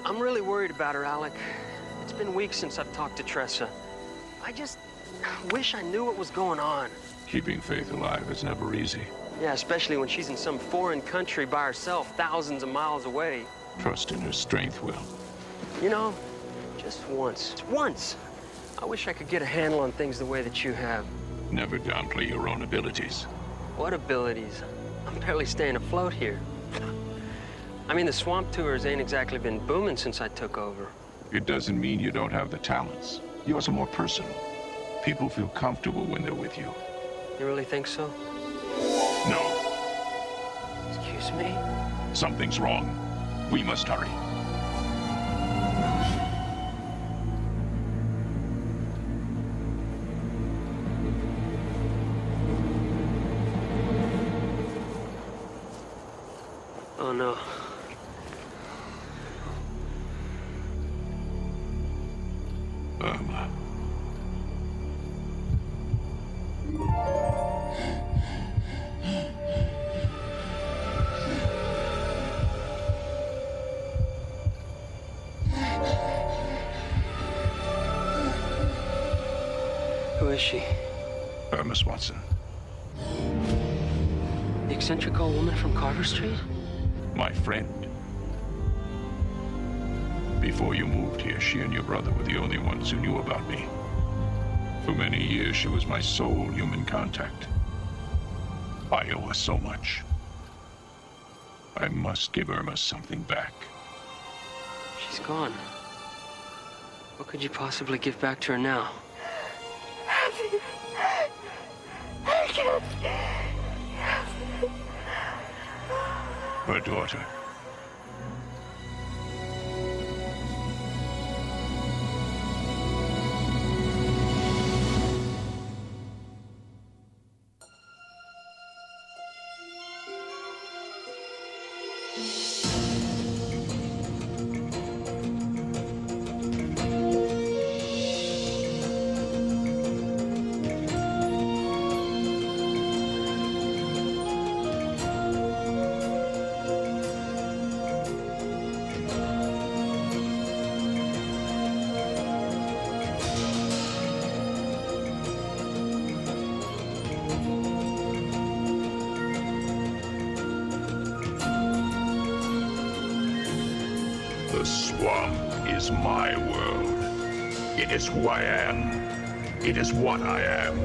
I'm really worried about her, Alec. It's been weeks since I've talked to Tressa. I just wish I knew what was going on. Keeping faith alive is never easy. Yeah, especially when she's in some foreign country by herself, thousands of miles away. Trust in her strength, Will. You know, just once, I wish I could get a handle on things the way that you have. Never downplay your own abilities. What abilities? I'm barely staying afloat here. I mean, the swamp tours ain't exactly been booming since I took over. It doesn't mean you don't have the talents. Yours are more personal. People feel comfortable when they're with you. You really think so? No. Excuse me? Something's wrong. We must hurry. Oh, no. Irma. Who is she? Irma Swanson. The eccentric old woman from Carver Street? My friend. Before you moved here, she and your brother were the only ones who knew about me. For many years, she was my sole human contact. I owe her so much. I must give Irma something back. She's gone. What could you possibly give back to her now? I can't. Her daughter. The swamp is my world. It is who I am. It is what I am.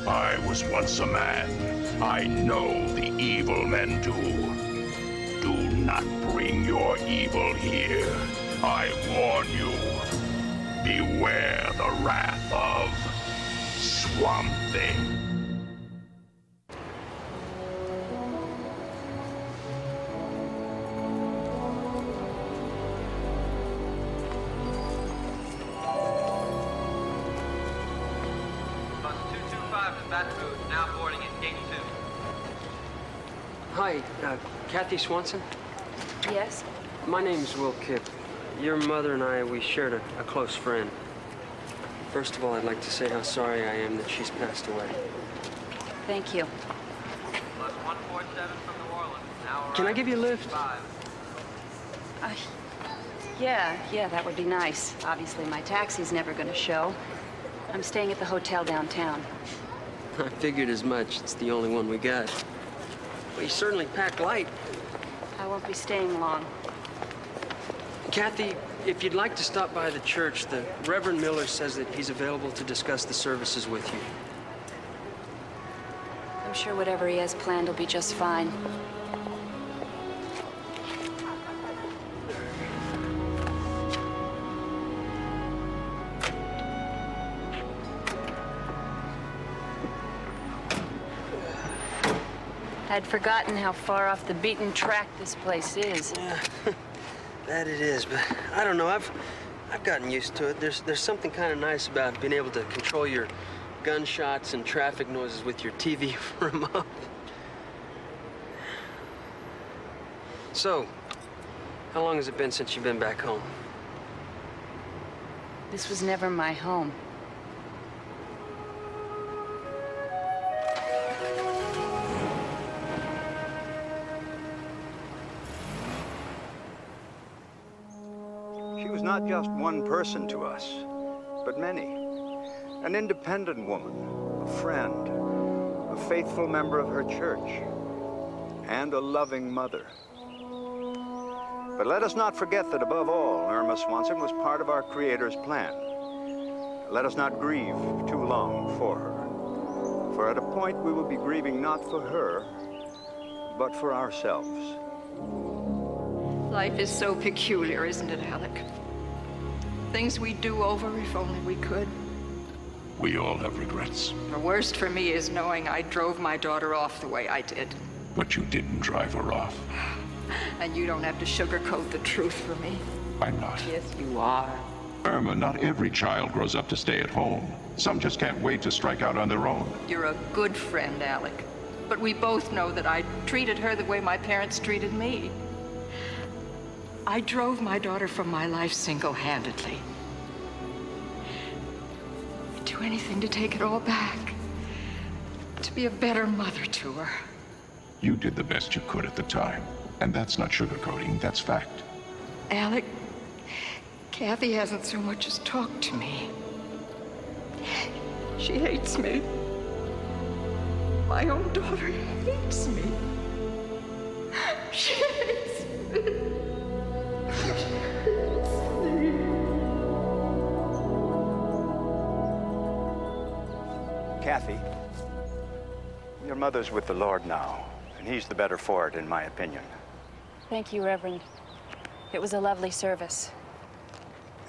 I was once a man. I know the evil men do. Do not bring your evil here. I warn you. Beware the wrath of Swamp Thing. Hi, Kathy Swanson? Yes? My name's Will Kipp. Your mother and I, we shared a close friend. First of all, I'd like to say how sorry I am that she's passed away. Thank you. Plus 147 from New Orleans. Now Can I give you a lift? Yeah, that would be nice. Obviously, my taxi's never gonna show. I'm staying at the hotel downtown. I figured as much. It's the only one we got. Well, you certainly pack light. I won't be staying long. Kathy, if you'd like to stop by the church, the Reverend Miller says that he's available to discuss the services with you. I'm sure whatever he has planned will be just fine. I'd forgotten how far off the beaten track this place is. Yeah, that it is, but I don't know. I've gotten used to it. There's something kind of nice about being able to control your gunshots and traffic noises with your TV remote. So, how long has it been since you've been back home? This was never my home. She was not just one person to us, but many. An independent woman, a friend, a faithful member of her church, and a loving mother. But let us not forget that above all, Irma Swanson was part of our Creator's plan. Let us not grieve too long for her. For at a point we will be grieving not for her, but for ourselves. Life is so peculiar, isn't it, Alec? Things we'd do over if only we could. We all have regrets. The worst for me is knowing I drove my daughter off the way I did. But you didn't drive her off. And you don't have to sugarcoat the truth for me. I'm not. Yes, you are. Irma, not every child grows up to stay at home. Some just can't wait to strike out on their own. You're a good friend, Alec. But we both know that I treated her the way my parents treated me. I drove my daughter from my life single-handedly. I'd do anything to take it all back. To be a better mother to her. You did the best you could at the time. And that's not sugarcoating, that's fact. Alec, Kathy hasn't so much as talked to me. She hates me. My own daughter hates me. She hates me. Kathy, your mother's with the Lord now, and he's the better for it, in my opinion. Thank you, Reverend. It was a lovely service.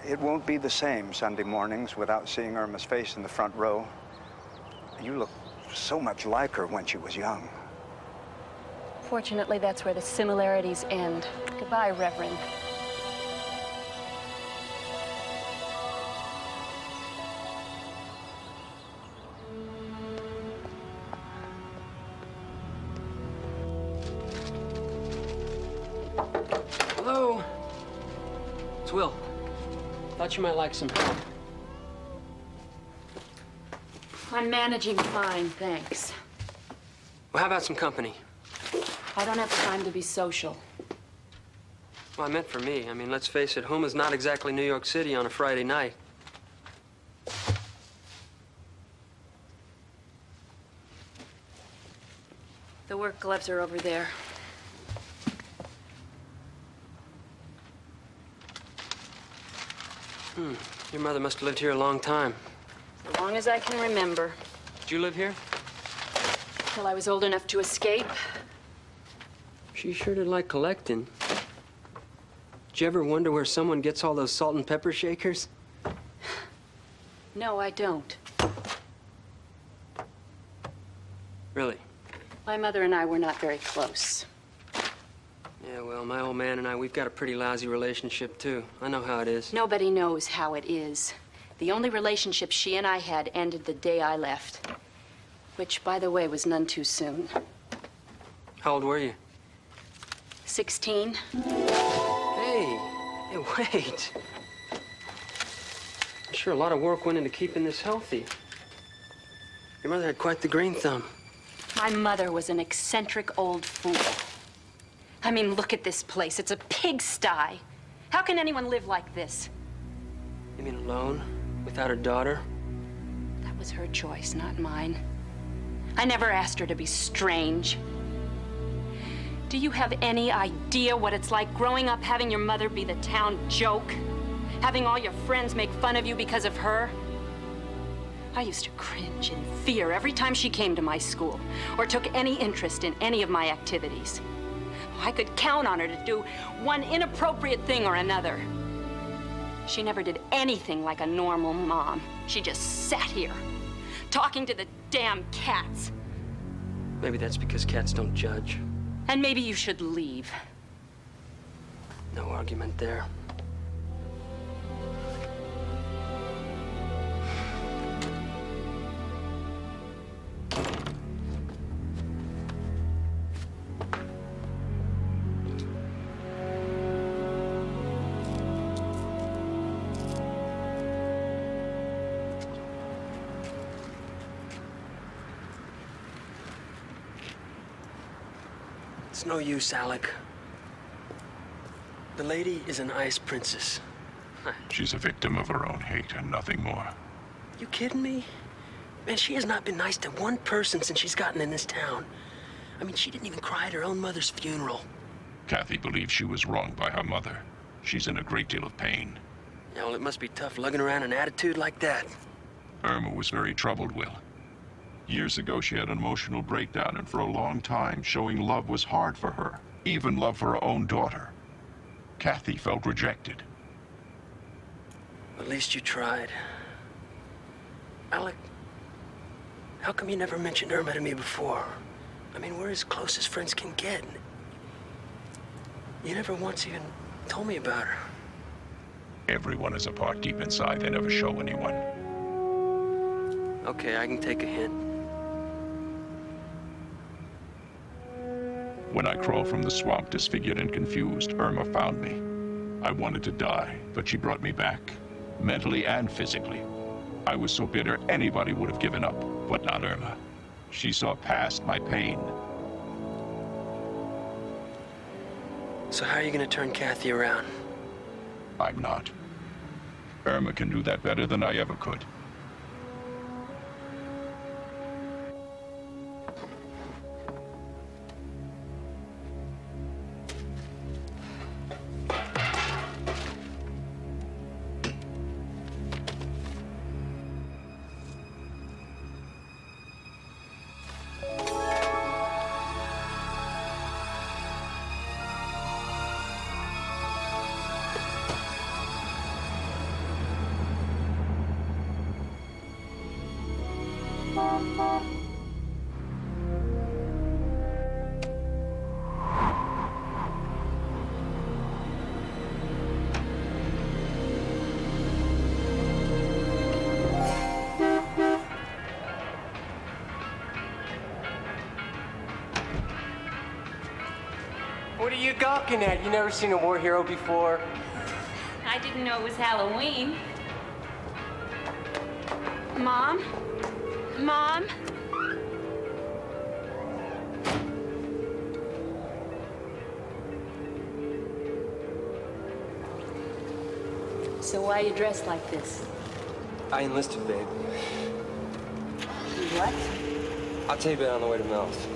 It won't be the same Sunday mornings without seeing Irma's face in the front row. You look so much like her when she was young. Fortunately, that's where the similarities end. Goodbye, Reverend. Hello? It's Will. Thought you might like some help. I'm managing fine, thanks. Well, how about some company? I don't have time to be social. Well, I meant for me. I mean, let's face it, home is not exactly New York City on a Friday night. The work gloves are over there. Your mother must have lived here a long time. As long as I can remember. Did you live here? Till I was old enough to escape. She sure did like collecting. Did you ever wonder where someone gets all those salt and pepper shakers? No, I don't. Really? My mother and I were not very close. Yeah, well, my old man and I, we've got a pretty lousy relationship, too. I know how it is. Nobody knows how it is. The only relationship she and I had ended the day I left. Which, by the way, was none too soon. How old were you? 16. Hey, wait. I'm sure a lot of work went into keeping this healthy. Your mother had quite the green thumb. My mother was an eccentric old fool. I mean, look at this place. It's a pigsty. How can anyone live like this? You mean alone? Without her daughter? That was her choice, not mine. I never asked her to be strange. Do you have any idea what it's like growing up having your mother be the town joke? Having all your friends make fun of you because of her? I used to cringe in fear every time she came to my school or took any interest in any of my activities. I could count on her to do one inappropriate thing or another. She never did anything like a normal mom. She just sat here, talking to the damn cats. Maybe that's because cats don't judge. And maybe you should leave. No argument there. It's no use, Alec. The lady is an ice princess. She's a victim of her own hate and nothing more. You kidding me? Man, she has not been nice to one person since she's gotten in this town. I mean, she didn't even cry at her own mother's funeral. Kathy believes she was wronged by her mother. She's in a great deal of pain. Yeah, well, it must be tough lugging around an attitude like that. Irma was very troubled, Will. Years ago, she had an emotional breakdown, and for a long time, showing love was hard for her, even love for her own daughter. Kathy felt rejected. At least you tried. Alec, how come you never mentioned Irma to me before? I mean, we're as close as friends can get. You never once even told me about her. Everyone has a part deep inside they never show anyone. Okay, I can take a hint. When I crawled from the swamp, disfigured and confused, Irma found me. I wanted to die, but she brought me back, mentally and physically. I was so bitter anybody would have given up, but not Irma. She saw past my pain. So how are you gonna turn Kathy around? I'm not. Irma can do that better than I ever could. What are you gawking at? You never seen a war hero before? I didn't know it was Halloween. Mom? Mom? So why are you dressed like this? I enlisted, babe. What? I'll tell you about it on the way to Mel's.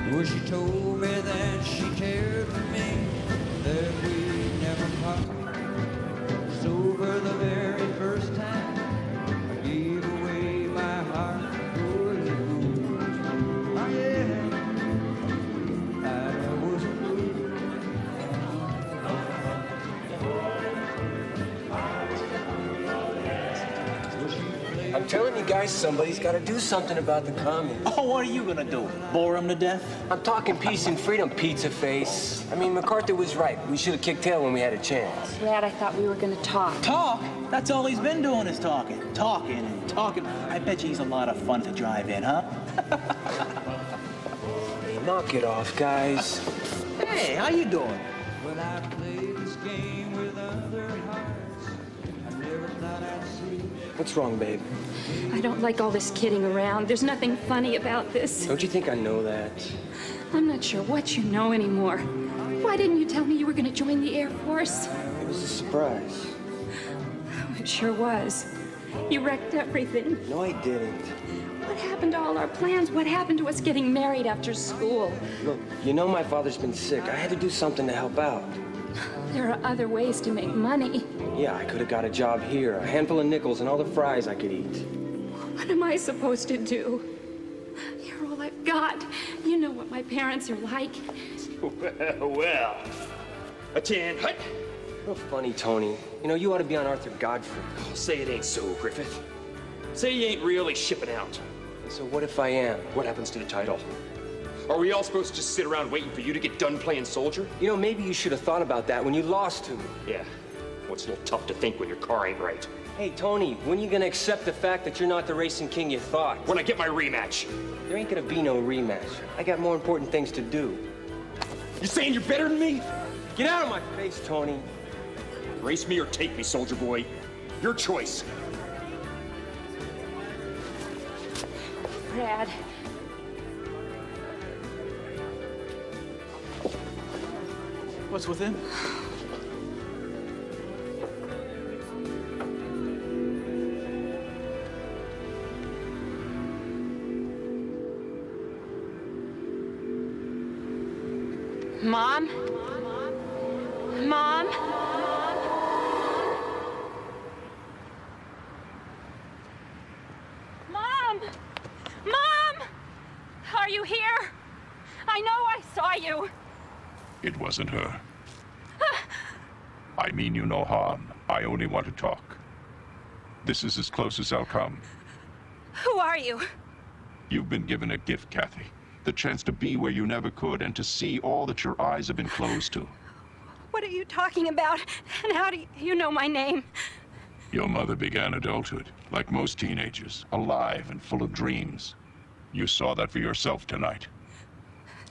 Well, she told me that she cared for me, that we'd never part. So for the very first time, I gave away my heart. Oh, yeah, I was a fool. I'm telling you guys, somebody's got to do something about the commies. Oh, what are you gonna do? Bore him to death? I'm talking peace and freedom, pizza face. I mean, MacArthur was right. We should have kicked tail when we had a chance. Brad, I thought we were gonna talk. Talk? That's all he's been doing is talking. Talking and talking. I bet you he's a lot of fun to drive in, huh? Hey, knock it off, guys. Hey, how you doing? Well, I played this game with other hearts. I never thought I'd see. What's wrong, babe? I don't like all this kidding around. There's nothing funny about this. Don't you think I know that? I'm not sure what you know anymore. Why didn't you tell me you were gonna join the Air Force? It was a surprise. It sure was. You wrecked everything. No, I didn't. What happened to all our plans? What happened to us getting married after school? Look, you know my father's been sick. I had to do something to help out. There are other ways to make money. Yeah, I could have got a job here, a handful of nickels and all the fries I could eat. What am I supposed to do? You're all I've got. You know what my parents are like. Well, attend. Real funny, Tony. You know, you ought to be on Arthur Godfrey. Say it ain't so, Griffith. Say you ain't really shipping out. And so what if I am? What happens to the title? Are we all supposed to just sit around waiting for you to get done playing soldier? You know, maybe you should have thought about that when you lost to me. Yeah. Well, it's a little tough to think when your car ain't right. Hey, Tony, when you gonna accept the fact that you're not the racing king you thought? When I get my rematch. There ain't gonna be no rematch. I got more important things to do. You saying you're better than me? Get out of my face, Tony. Race me or take me, soldier boy. Your choice. Brad. What's with him? Mom? Mom? Mom! Mom! Are you here? I know I saw you. It wasn't her. I mean you no harm. I only want to talk. This is as close as I'll come. Who are you? You've been given a gift, Kathy. The chance to be where you never could and to see all that your eyes have been closed to. What are you talking about? And how do you know my name? Your mother began adulthood, like most teenagers, alive and full of dreams. You saw that for yourself tonight.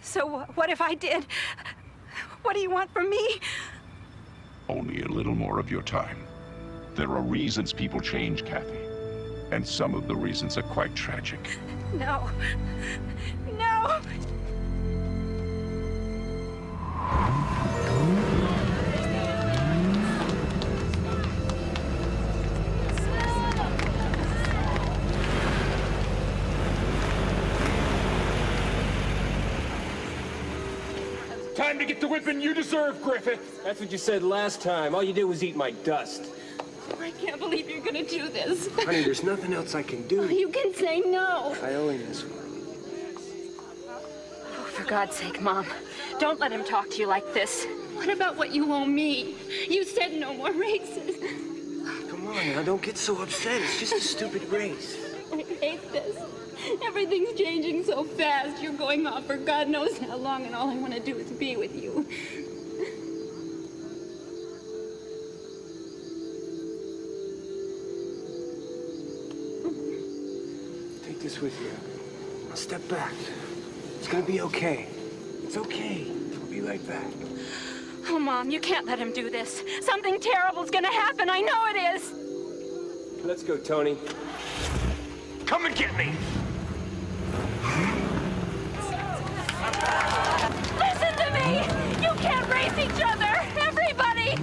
So what if I did? What do you want from me? Only a little more of your time. There are reasons people change, Kathy. And some of the reasons are quite tragic. No. No! Time to get the whipping you deserve, Griffith. That's what you said last time. All you did was eat my dust. I can't believe you're gonna do this. Honey, there's nothing else I can do. You can say no. I owe you this one. Oh, for God's sake, Mom. Don't let him talk to you like this. What about what you owe me? You said no more races. Come on now, don't get so upset. It's just a stupid race. I hate this. Everything's changing so fast. You're going off for God knows how long, and all I want to do is be with you. Take this with you. Now step back. It's gonna be okay. It's okay. I'll be right back. Oh, Mom, you can't let him do this. Something terrible's gonna happen. I know it is. Let's go, Tony. Come and get me. Listen to me! You can't race each other! Everybody!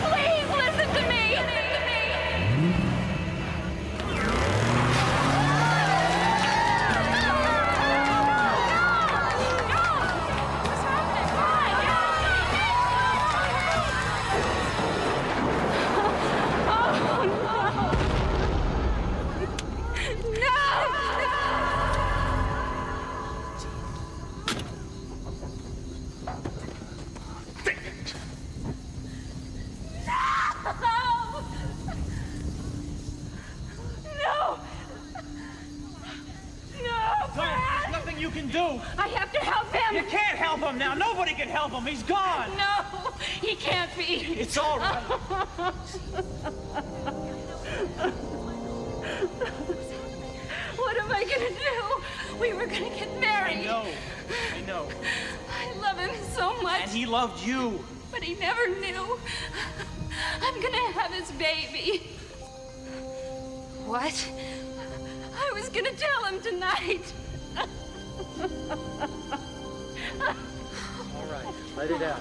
Please listen to me! You can do. I have to help him. You can't help him now. Nobody can help him. He's gone. No, he can't be. It's all right. What am I gonna do? We were gonna get married. I know. I love him so much. And he loved you. But he never knew. I'm gonna have his baby. What? I was gonna tell him tonight. All right, let it out.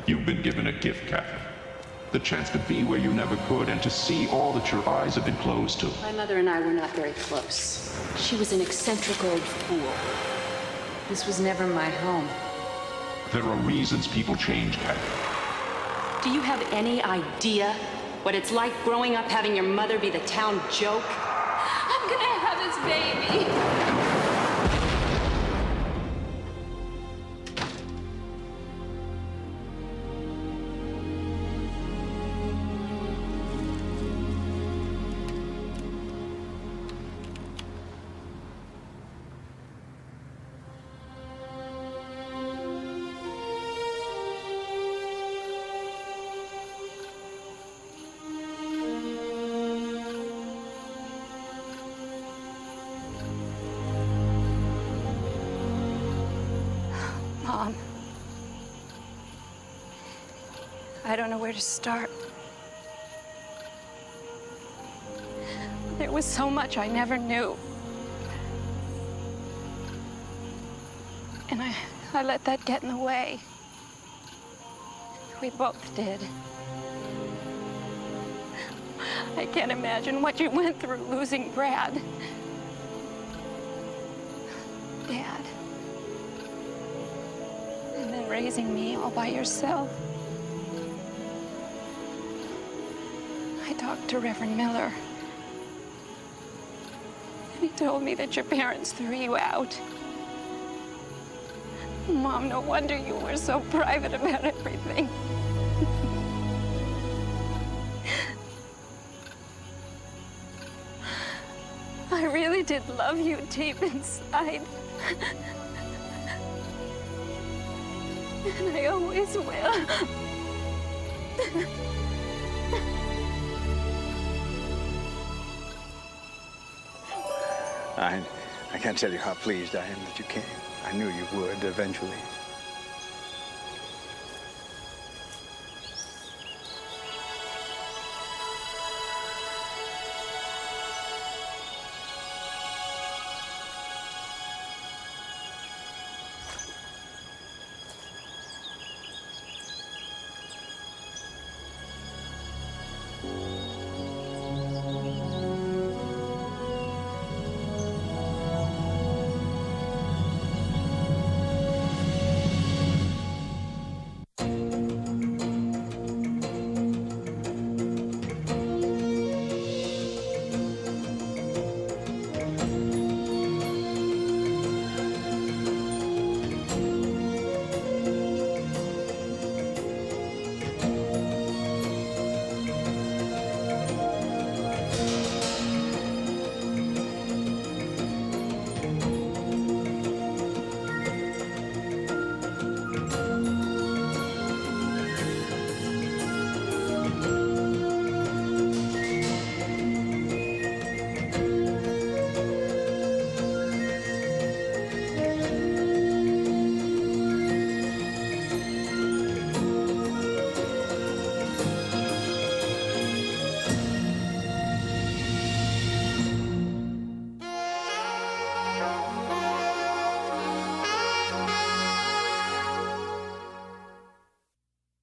You've been given a gift, Kathy. The chance to be where you never could and to see all that your eyes have been closed to. My mother and I were not very close. She was an eccentric old fool. This was never my home. There are reasons people change, Kathy. Do you have any idea What it's like growing up having your mother be the town joke? I'm gonna have his baby. Mom, I don't know where to start. There was so much I never knew. And I let that get in the way. We both did. I can't imagine what you went through losing Brad. Dad. And then raising me all by yourself. I talked to Reverend Miller. And he told me that your parents threw you out. Mom, no wonder you were so private about everything. I really did love you deep inside. And I always will. I can't tell you how pleased I am that you came. I knew you would eventually.